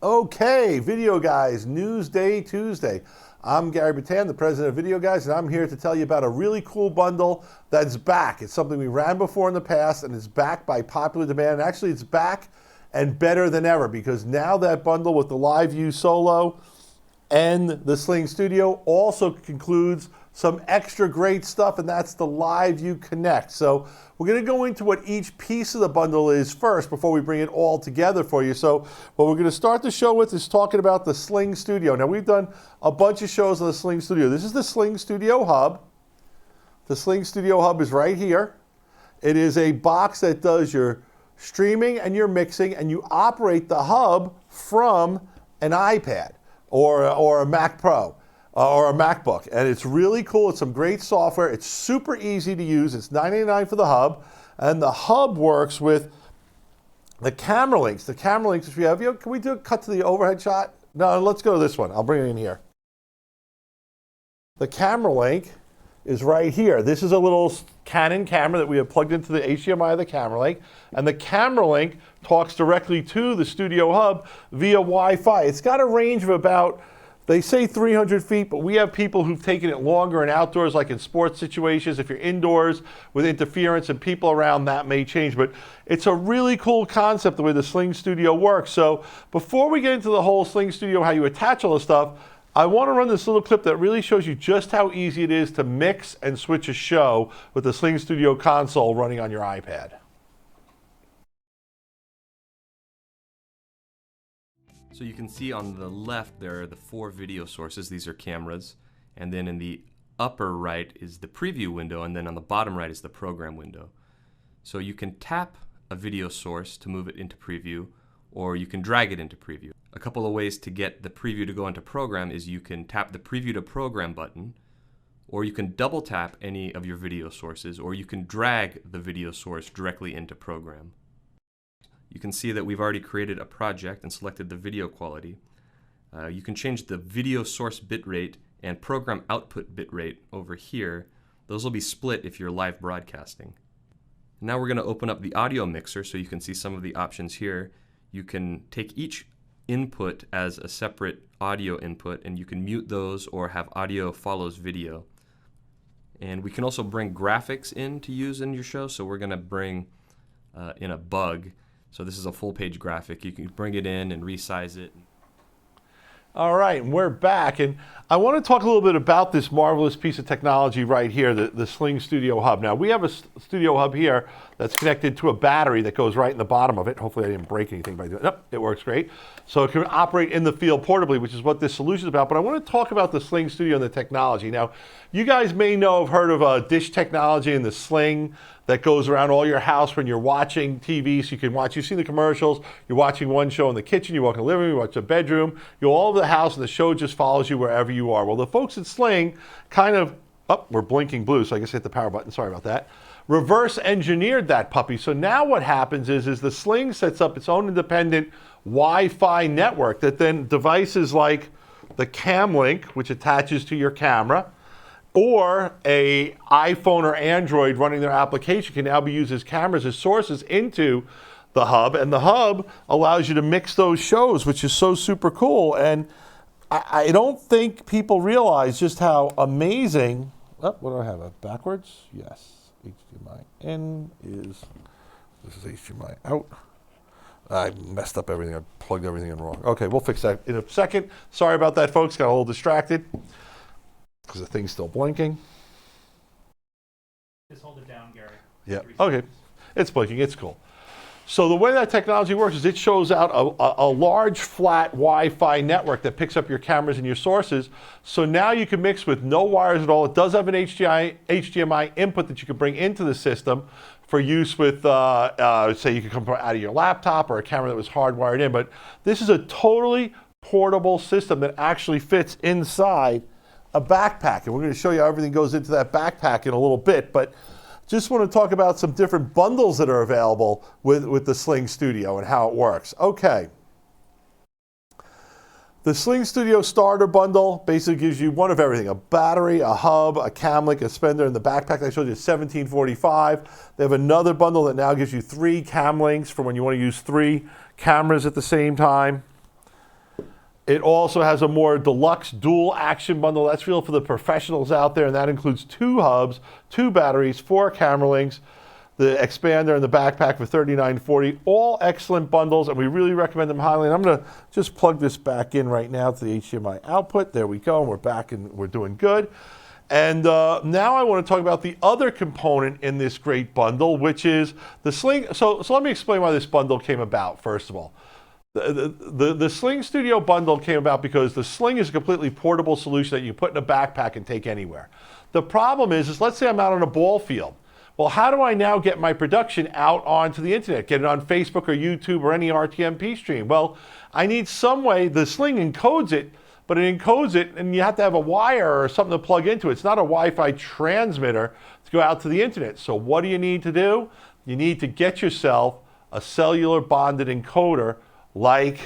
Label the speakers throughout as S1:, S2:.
S1: Okay, Video Guys, News Day Tuesday. I'm Gary Batan, the president of Video Guys, and I'm here to tell you about a really cool bundle that's back. It's something we ran before in the past, and it's back by popular demand. Actually, it's back and better than ever, because now that bundle with the LiveU Solo and the SlingStudio also concludes some extra great stuff, and that's the LiveU Connect. So we're going to go into what each piece of the bundle is first before we bring it all together for you. So what we're going to start the show with is talking about the SlingStudio. Now, we've done a bunch of shows on the SlingStudio. This is the SlingStudio Hub. The SlingStudio Hub is right here. It is a box that does your streaming and your mixing, and you operate the hub from an iPad or a Mac Pro. Or a MacBook, and it's really cool. It's some great software. It's super easy to use. It's $9.99 for the hub, and the hub works with the camera links. The camera links, which we have, can we do a cut to the overhead shot? No, let's go to this one. I'll bring it in here. The camera link is right here. This is a little Canon camera that we have plugged into the HDMI of the camera link, and the camera link talks directly to the Studio Hub via Wi-Fi. It's got a range of about, they say 300 feet, but we have people who've taken it longer in outdoors, like in sports situations. If you're indoors with interference and people around, that may change. But it's a really cool concept, the way the SlingStudio works. So before we get into the whole SlingStudio, how you attach all the stuff, I want to run this little clip that really shows you just how easy it is to mix and switch a show with the SlingStudio Console running on your iPad.
S2: So you can see on the left there are the 4 video sources. These are cameras. And then in the upper right is the preview window, and then on the bottom right is the program window. So you can tap a video source to move it into preview, or you can drag it into preview. A couple of ways to get the preview to go into program is you can tap the preview to program button, or you can double tap any of your video sources, or you can drag the video source directly into program. You can see that we've already created a project and selected the video quality. You can change the video source bitrate and program output bitrate over here. Those will be split if you're live broadcasting. Now we're going to open up the audio mixer so you can see some of the options here. You can take each input as a separate audio input, and you can mute those or have audio follows video. And we can also bring graphics in to use in your show, so we're going to bring in a bug. So this is a full page graphic. You can bring it in and resize it.
S1: All right, and we're back, and I want to talk a little bit about this marvelous piece of technology right here, the SlingStudio Hub. Now, we have a Studio Hub here that's connected to a battery that goes right in the bottom of it. Hopefully I didn't break anything by doing it. Nope, it works great. So it can operate in the field portably, which is what this solution is about. But I want to talk about the SlingStudio and the technology. Now, you guys may have heard of dish technology and the Sling that goes around all your house when you're watching TV, so you can watch. You've seen the commercials. You're watching one show in the kitchen, you walk in the living room, you watch the bedroom, you go all over the house, and the show just follows you wherever you are. Well, the folks at Sling kind of, we're blinking blue, so I guess hit the power button, sorry about that, reverse engineered that puppy. So now what happens is the Sling sets up its own independent Wi-Fi network that then devices like the Cam Link, which attaches to your camera, or a iPhone or Android running their application, can now be used as cameras, as sources into the hub. And the hub allows you to mix those shows, which is so super cool. And I don't think people realize just how amazing. Oh, what do I have? Backwards? Yes. HDMI in is, this is HDMI out. I messed up everything. I plugged everything in wrong. Okay, we'll fix that in a second. Sorry about that, folks. Got a little distracted because the thing's still blinking.
S3: Just hold it down, Gary.
S1: Yeah, okay. It's blinking, it's cool. So the way that technology works is it shows out a large flat Wi-Fi network that picks up your cameras and your sources. So now you can mix with no wires at all. It does have an HDMI input that you can bring into the system for use with, say you could come out of your laptop or a camera that was hardwired in. But this is a totally portable system that actually fits inside a backpack, and we're going to show you how everything goes into that backpack in a little bit, but just want to talk about some different bundles that are available with the SlingStudio and how it works. Okay. The SlingStudio Starter Bundle basically gives you one of everything: a battery, a hub, a cam link, a spender, and the backpack I showed you is $17.45. They have another bundle that now gives you 3 cam links for when you want to use 3 cameras at the same time. It also has a more deluxe dual action bundle. That's real for the professionals out there, and that includes 2 hubs, 2 batteries, 4 camera links, the expander and the backpack for $39.40. All excellent bundles, and we really recommend them highly. And I'm going to just plug this back in right now to the HDMI output. There we go, and we're back and we're doing good. And now I want to talk about the other component in this great bundle, which is the Sling. So let me explain why this bundle came about, first of all. The SlingStudio bundle came about because the Sling is a completely portable solution that you put in a backpack and take anywhere. The problem is let's say I'm out on a ball field. Well, how do I now get my production out onto the internet? Get it on Facebook or YouTube or any RTMP stream? Well, I need some way. The Sling encodes it, but it encodes it and you have to have a wire or something to plug into it. It's not a Wi-Fi transmitter to go out to the internet. So what do you need to do? You need to get yourself a cellular bonded encoder like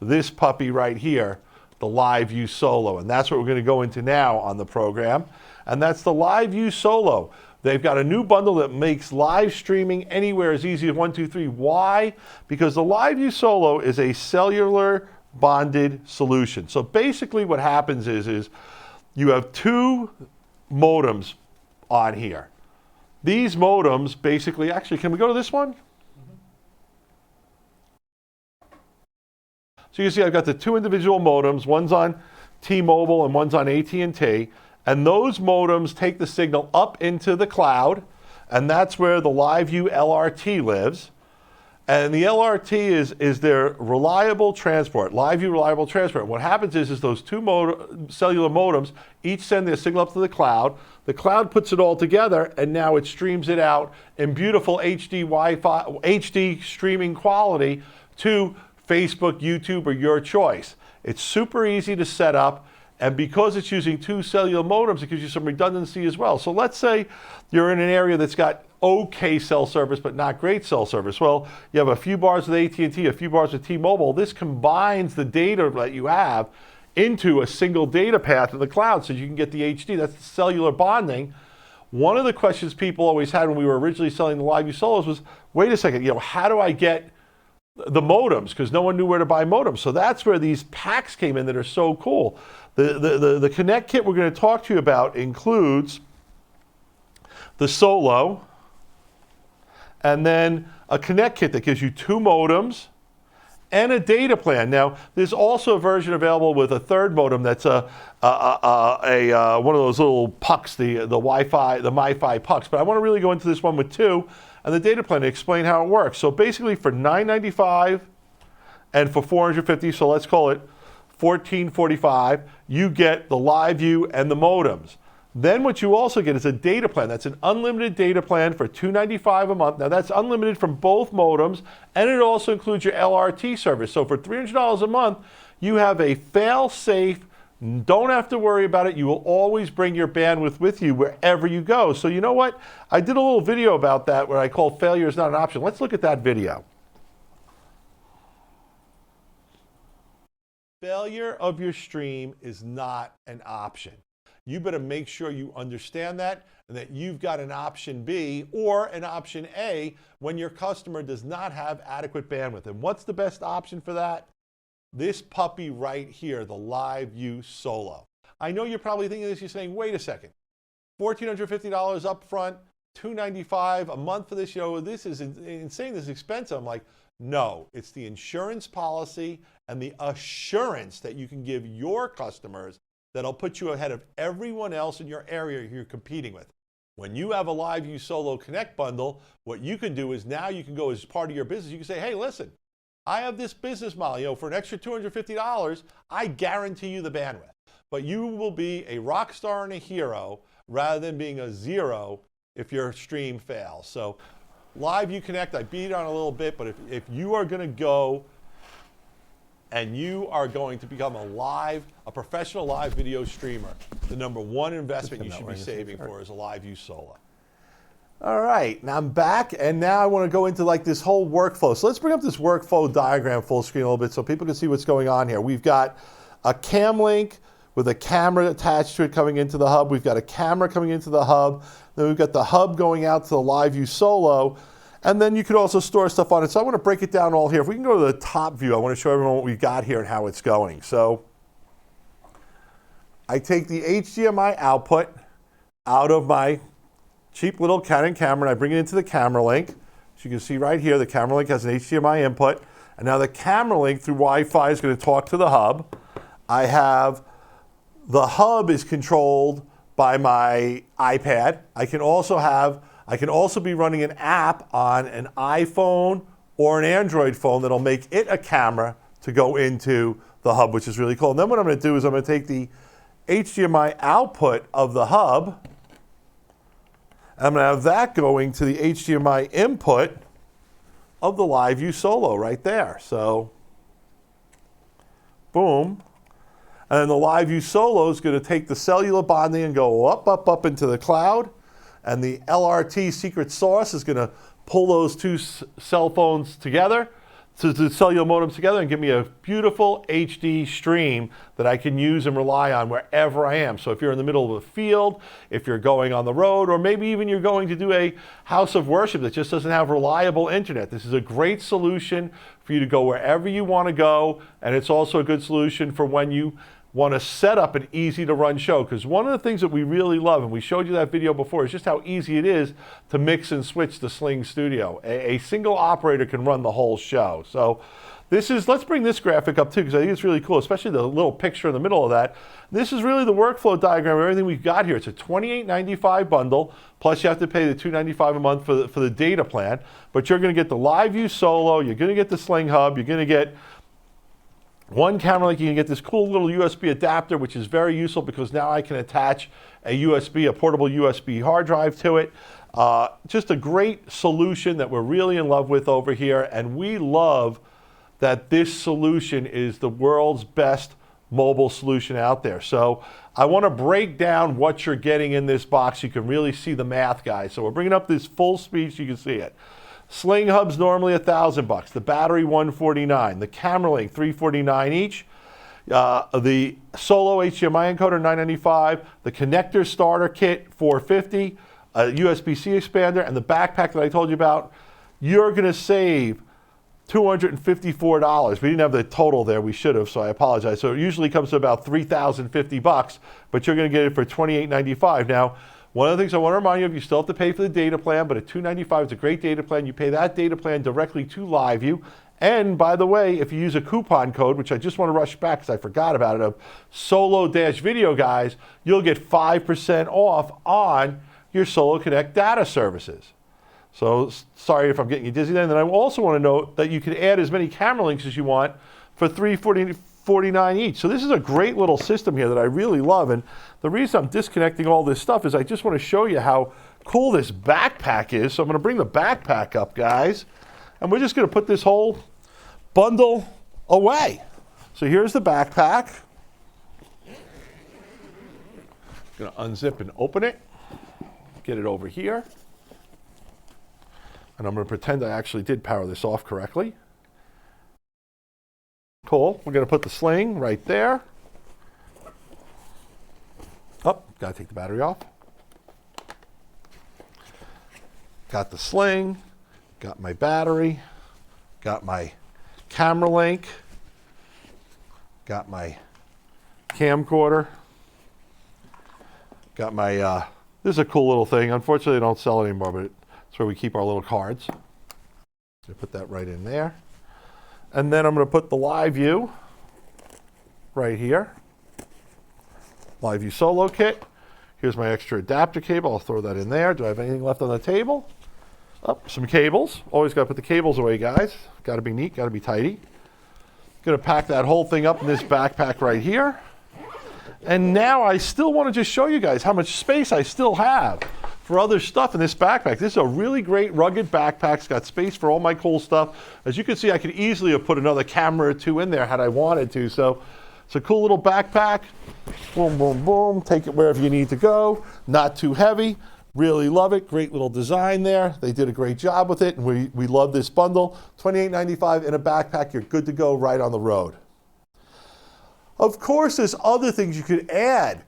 S1: this puppy right here, the LiveU Solo. And that's what we're going to go into now on the program. And that's the LiveU Solo. They've got a new bundle that makes live streaming anywhere as easy as 1, 2, 3. Why? Because the LiveU Solo is a cellular bonded solution. So basically what happens is you have 2 modems on here. These modems basically, actually, can we go to this one? So you can see I've got the 2 individual modems. One's on T-Mobile and one's on AT&T. And those modems take the signal up into the cloud, and that's where the LiveU LRT lives. And the LRT is their reliable transport, LiveU reliable transport. What happens is those 2 cellular modems each send their signal up to the cloud. The cloud puts it all together, and now it streams it out in beautiful HD Wi-Fi, HD streaming quality to Facebook, YouTube, or your choice. It's super easy to set up, and because it's using 2 cellular modems, it gives you some redundancy as well. So let's say you're in an area that's got okay cell service, but not great cell service. Well, you have a few bars with AT&T, a few bars with T-Mobile. This combines the data that you have into a single data path in the cloud so you can get the HD. That's the cellular bonding. One of the questions people always had when we were originally selling the LiveU Solos was, wait a second, how do I get the modems? Because no one knew where to buy modems. So that's where these packs came in that are so cool. The Connect kit we're going to talk to you about includes the Solo, and then a Connect kit that gives you 2 modems and a data plan. Now, there's also a version available with a 3rd modem that's one of those little pucks, the Wi-Fi, the MiFi pucks. But I want to really go into this one with 2 and the data plan to explain how it works. So basically for $9.95 and for $450, so let's call it $14.45, you get the LiveU and the modems. Then what you also get is a data plan. That's an unlimited data plan for $295 a month. Now that's unlimited from both modems, and it also includes your LRT service. So for $300 a month, you have a fail-safe, don't have to worry about it. You will always bring your bandwidth with you wherever you go. So you know what? I did a little video about that where I called failure is not an option. Let's look at that video. Failure of your stream is not an option. You better make sure you understand that and that you've got an option B or an option A when your customer does not have adequate bandwidth. And what's the best option for that? This puppy right here, the LiveU Solo. I know you're probably thinking this, you're saying, wait a second, $1,450 up front, $295 a month for this, this is insane, this is expensive. I'm like, no, it's the insurance policy and the assurance that you can give your customers that'll put you ahead of everyone else in your area you're competing with. When you have a LiveU Solo Connect bundle, what you can do is now you can go as part of your business, you can say, hey, listen, I have this business model, for an extra $250, I guarantee you the bandwidth. But you will be a rock star and a hero rather than being a zero if your stream fails. So LiveU Connect, I beat on a little bit, but if you are going to go and you are going to become a professional live video streamer, the #1 investment you should be saving for is a LiveU Solo. All right, now I'm back, and now I want to go into like this whole workflow. So let's bring up this workflow diagram full screen a little bit so people can see what's going on here. We've got a cam link with a camera attached to it coming into the hub. We've got a camera coming into the hub. Then we've got the hub going out to the LiveU Solo. And then you could also store stuff on it. So I want to break it down all here. If we can go to the top view, I want to show everyone what we've got here and how it's going. So I take the HDMI output out of my cheap little Canon camera and I bring it into the camera link. So you can see right here, the camera link has an HDMI input. And now the camera link through Wi-Fi is going to talk to the hub. The hub is controlled by my iPad. I can also be running an app on an iPhone or an Android phone that'll make it a camera to go into the hub, which is really cool. And then what I'm going to do is I'm going to take the HDMI output of the hub, and I'm going to have that going to the HDMI input of the LiveU Solo right there. So, boom. And then the LiveU Solo is going to take the cellular bonding and go up into the cloud. And the LRT secret sauce is going to pull those two cell phones together, so the cellular modems together, and give me a beautiful HD stream that I can use and rely on wherever I am. So if you're in the middle of a field, if you're going on the road, or maybe even you're going to do a house of worship that just doesn't have reliable internet, this is a great solution for you to go wherever you want to go. And it's also a good solution for when you want to set up an easy to run show, because one of the things that we really love, and we showed you that video before, is just how easy it is to mix and switch to SlingStudio. A single operator can run the whole show. So let's bring this graphic up too, because I think it's really cool, especially the little picture in the middle of that. This is really the workflow diagram of everything we've got here. It's a $28.95 bundle, plus you have to pay the $2.95 a month for the data plan, but you're going to get the LiveU Solo, you're going to get the Sling Hub, you're going to get one camera link. You can get this cool little USB adapter, which is very useful because now I can attach a portable USB hard drive to it. Just a great solution that we're really in love with over here, and we love that this solution is the world's best mobile solution out there. So I want to break down what you're getting in this box. You can really see the math, guys. So we're bringing up this full speed so you can see it. Sling Hub's normally $1,000. The battery $149. The camera link $349 each. The Solo HDMI encoder $995. The connector starter kit $450. A USB-C expander and the backpack that I told you about. You're going to save $254. We didn't have the total there. We should have, so I apologize. So it usually comes to about $3,050, but you're going to get it for $28.95. Now, one of the things I want to remind you of, you still have to pay for the data plan, but at $2.95 is a great data plan. You pay that data plan directly to LiveU. And by the way, if you use a coupon code, which I just want to rush back because I forgot about it, of Solo-Videoguys, you'll get 5% off on your Solo Connect data services. So sorry if I'm getting you dizzy then. And I also want to note that you can add as many camera links as you want for $349 each. So this is a great little system here that I really love. And the reason I'm disconnecting all this stuff is I just want to show you how cool this backpack is. So I'm going to bring the backpack up, guys. And we're just going to put this whole bundle away. So here's the backpack. I'm going to unzip and open it. Get it over here. And I'm going to pretend I actually did power this off correctly. Cool. We're going to put the sling right there. Oh, got to take the battery off. Got the sling. Got my battery. Got my camera link. Got my camcorder. Got my, this is a cool little thing. Unfortunately, they don't sell it anymore, but it's where we keep our little cards. So put that right in there. And then I'm going to put the LiveU right here. LiveU Solo kit. Here's my extra adapter cable. I'll throw that in there. Do I have anything left on the table? Oh, some cables. Always got to put the cables away, guys. Got to be neat, got to be tidy. Going to pack that whole thing up in this backpack right here. And now I still want to just show you guys how much space I still have for other stuff in this backpack. This is a really great rugged backpack. It's got space for all my cool stuff. As you can see, I could easily have put another camera or two in there had I wanted to. So it's a cool little backpack. Boom, boom, boom. Take it wherever you need to go. Not too heavy. Really love it. Great little design there. They did a great job with it, and we love this bundle. $28.95 in a backpack. You're good to go right on the road. Of course, there's other things you could add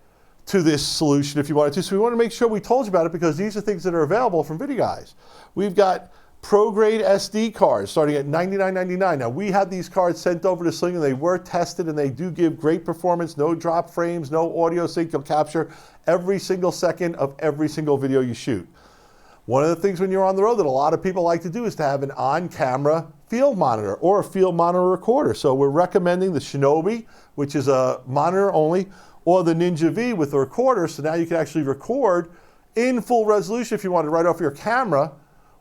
S1: to this solution if you wanted to. So we want to make sure we told you about it because these are things that are available from Videoguys. We've got ProGrade SD cards starting at $99.99. Now, we had these cards sent over to Sling, and they were tested, and they do give great performance, no drop frames, no audio sync. You'll capture every single second of every single video you shoot. One of the things when you're on the road that a lot of people like to do is to have an on-camera field monitor or a field monitor recorder. So we're recommending the Shinobi, which is a monitor only, or the Ninja V with the recorder. So now you can actually record in full resolution if you wanted right off your camera,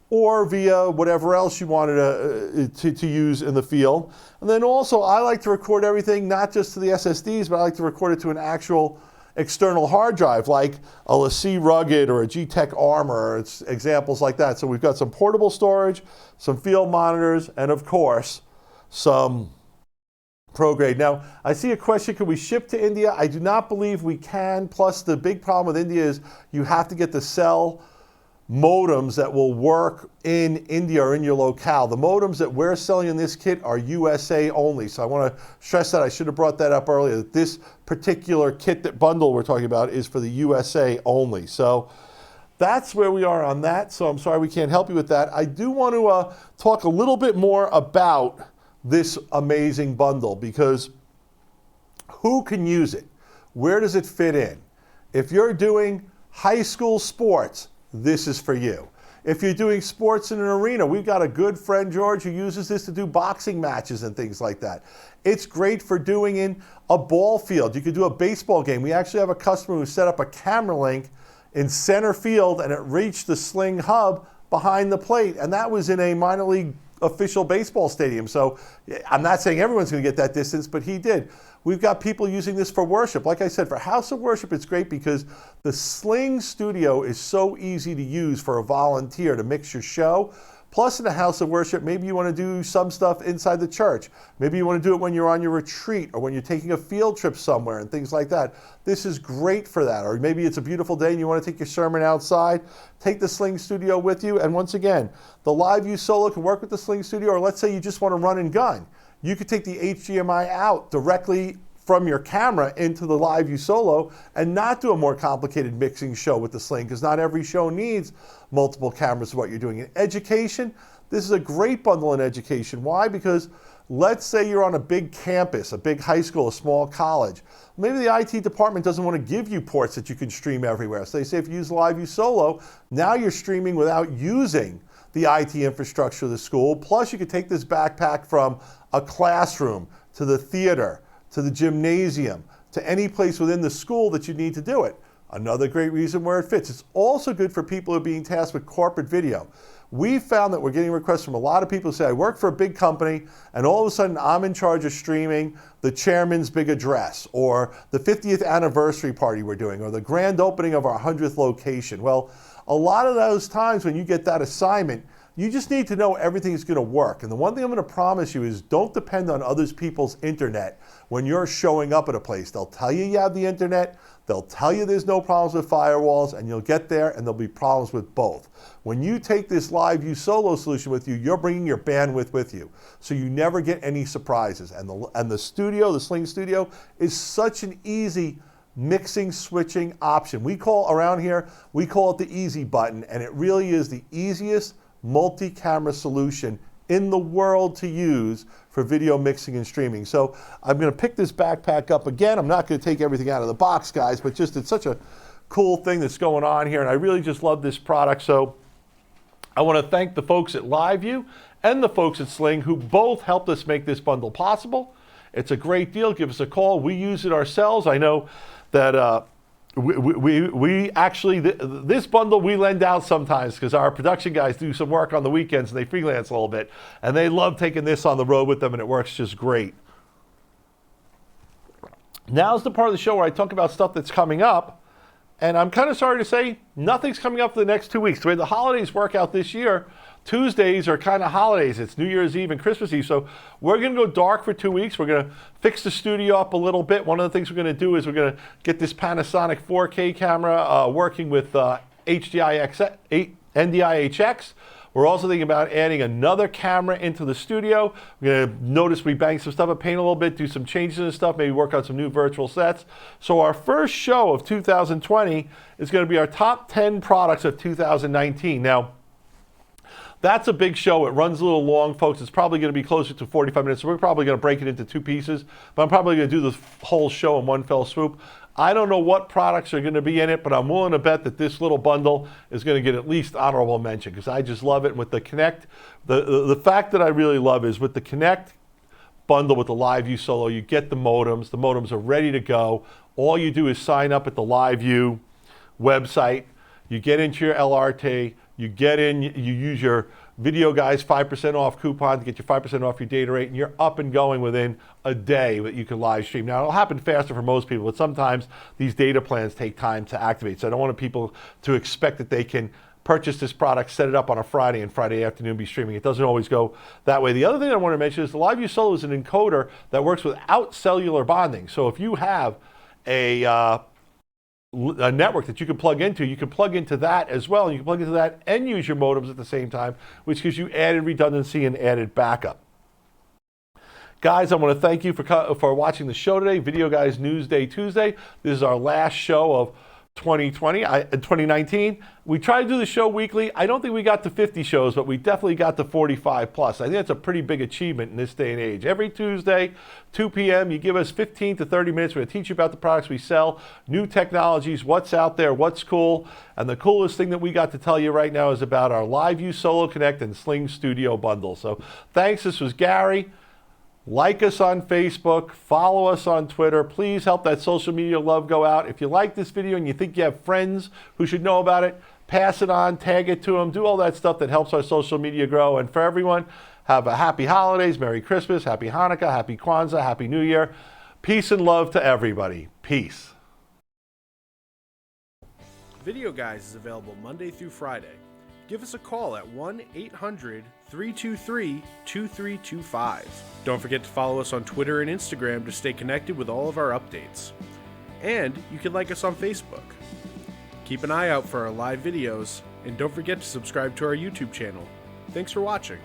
S1: or via whatever else you wanted to use in the field. And then also, I like to record everything, not just to the SSDs, but I like to record it to an actual external hard drive, like a LaCie Rugged or a G-Tech Armor. It's examples like that. So we've got some portable storage, some field monitors, and of course, some ProGrade. Now, I see a question, can we ship to India? I do not believe we can. Plus, the big problem with India is you have to get the cell modems that will work in India or in your locale. The modems that we're selling in this kit are USA only. So I want to stress that. I should have brought that up earlier, that this particular kit, that bundle we're talking about, is for the USA only. So that's where we are on that. So I'm sorry we can't help you with that. I do want to talk a little bit more about this amazing bundle, because who can use it? Where does it fit in? If you're doing high school sports, this is for you. If you're doing sports in an arena, we've got a good friend, George, who uses this to do boxing matches and things like that. It's great for doing in a ball field. You could do a baseball game. We actually have a customer who set up a camera link in center field, and it reached the Sling Hub behind the plate, and that was in a minor league official baseball stadium. So I'm not saying everyone's going to get that distance, but he did. We've got people using this for worship. Like I said, for house of worship, it's great because the SlingStudio is so easy to use for a volunteer to mix your show. Plus, in a house of worship, maybe you want to do some stuff inside the church. Maybe you want to do it when you're on your retreat or when you're taking a field trip somewhere and things like that. This is great for that. Or maybe it's a beautiful day and you want to take your sermon outside. Take the SlingStudio with you. And once again, the LiveU Solo can work with the SlingStudio. Or let's say you just want to run and gun. You could take the HDMI out directly from your camera into the LiveU Solo and not do a more complicated mixing show with the Sling, because not every show needs multiple cameras for what you're doing. In education, this is a great bundle in education. Why? Because let's say you're on a big campus, a big high school, a small college. Maybe the IT department doesn't want to give you ports that you can stream everywhere. So they say if you use LiveU Solo, now you're streaming without using the IT infrastructure of the school. Plus, you could take this backpack from a classroom to the theater, to the gymnasium, to any place within the school that you need to do it. Another great reason where it fits. It's also good for people who are being tasked with corporate video. We found that we're getting requests from a lot of people who say, I work for a big company, and all of a sudden I'm in charge of streaming the chairman's big address, or the 50th anniversary party we're doing, or the grand opening of our 100th location. Well, a lot of those times when you get that assignment, you just need to know everything is going to work. And the one thing I'm going to promise you is don't depend on other people's internet when you're showing up at a place. They'll tell you you have the internet, they'll tell you there's no problems with firewalls, and you'll get there and there'll be problems with both. When you take this LiveU Solo solution with you, you're bringing your bandwidth with you. So you never get any surprises. And the studio, the SlingStudio, is such an easy mixing, switching option. We call around here, we call it the easy button, and it really is the easiest multi-camera solution in the world to use for video mixing and streaming. So I'm going to pick this backpack up again. I'm not going to take everything out of the box, guys, but just it's such a cool thing that's going on here, and I really just love this product. So I want to thank the folks at LiveU and the folks at Sling who both helped us make this bundle possible. It's a great deal. Give us a call. We use it ourselves. I know that we actually, this bundle we lend out sometimes because our production guys do some work on the weekends and they freelance a little bit, and they love taking this on the road with them, and it works just great. Now's the part of the show where I talk about stuff that's coming up, and I'm kind of sorry to say nothing's coming up for the next 2 weeks. The way the holidays work out this year, Tuesdays are kind of holidays. It's New Year's Eve and Christmas Eve. So we're going to go dark for 2 weeks. We're going to fix the studio up a little bit. One of the things we're going to do is we're going to get this Panasonic 4K camera working with NDI-HX. We're also thinking about adding another camera into the studio. We're going to notice we bang some stuff up, paint a little bit, do some changes and stuff, maybe work on some new virtual sets. So our first show of 2020 is going to be our top 10 products of 2019. Now, That's a big show. It runs a little long, folks. It's probably going to be closer to 45 minutes. So we're probably going to break it into 2 pieces, but I'm probably going to do the whole show in one fell swoop. I don't know what products are going to be in it, but I'm willing to bet that this little bundle is going to get at least honorable mention because I just love it. And with the Connect, the fact that I really love is with the Connect bundle with the LiveU Solo, you get the modems. The modems are ready to go. All you do is sign up at the LiveU website. You get into your LRT. You get in, you use your Videoguys 5% off coupon to get your 5% off your data rate, and you're up and going within a day that you can live stream. Now, it'll happen faster for most people, but sometimes these data plans take time to activate. So I don't want people to expect that they can purchase this product, set it up on a Friday, and Friday afternoon be streaming. It doesn't always go that way. The other thing I want to mention is the LiveU Solo is an encoder that works without cellular bonding. So if you have a network that you can plug into, you can plug into that as well. And you can plug into that and use your modems at the same time, which gives you added redundancy and added backup. Guys, I want to thank you for watching the show today, Videoguys News Day Tuesday. This is our last show of 2019. We try to do the show weekly. I don't think we got to 50 shows, but we definitely got to 45 plus. I think that's a pretty big achievement in this day and age. Every Tuesday, 2 p.m., you give us 15 to 30 minutes. We're going to teach you about the products we sell, new technologies, what's out there, what's cool. And the coolest thing that we got to tell you right now is about our LiveU Solo Connect and SlingStudio Bundles. So thanks. This was Gary. Like us on Facebook, follow us on Twitter. Please help that social media love go out. If you like this video and you think you have friends who should know about it, pass it on, tag it to them, do all that stuff that helps our social media grow. And for everyone, have a happy holidays, Merry Christmas, Happy Hanukkah, Happy Kwanzaa, Happy New Year. Peace and love to everybody. Peace.
S3: Videoguys is available Monday through Friday. Give us a call at 1-800-323-2325. Don't forget to follow us on Twitter and Instagram to stay connected with all of our updates. And you can like us on Facebook. Keep an eye out for our live videos, and don't forget to subscribe to our YouTube channel. Thanks for watching.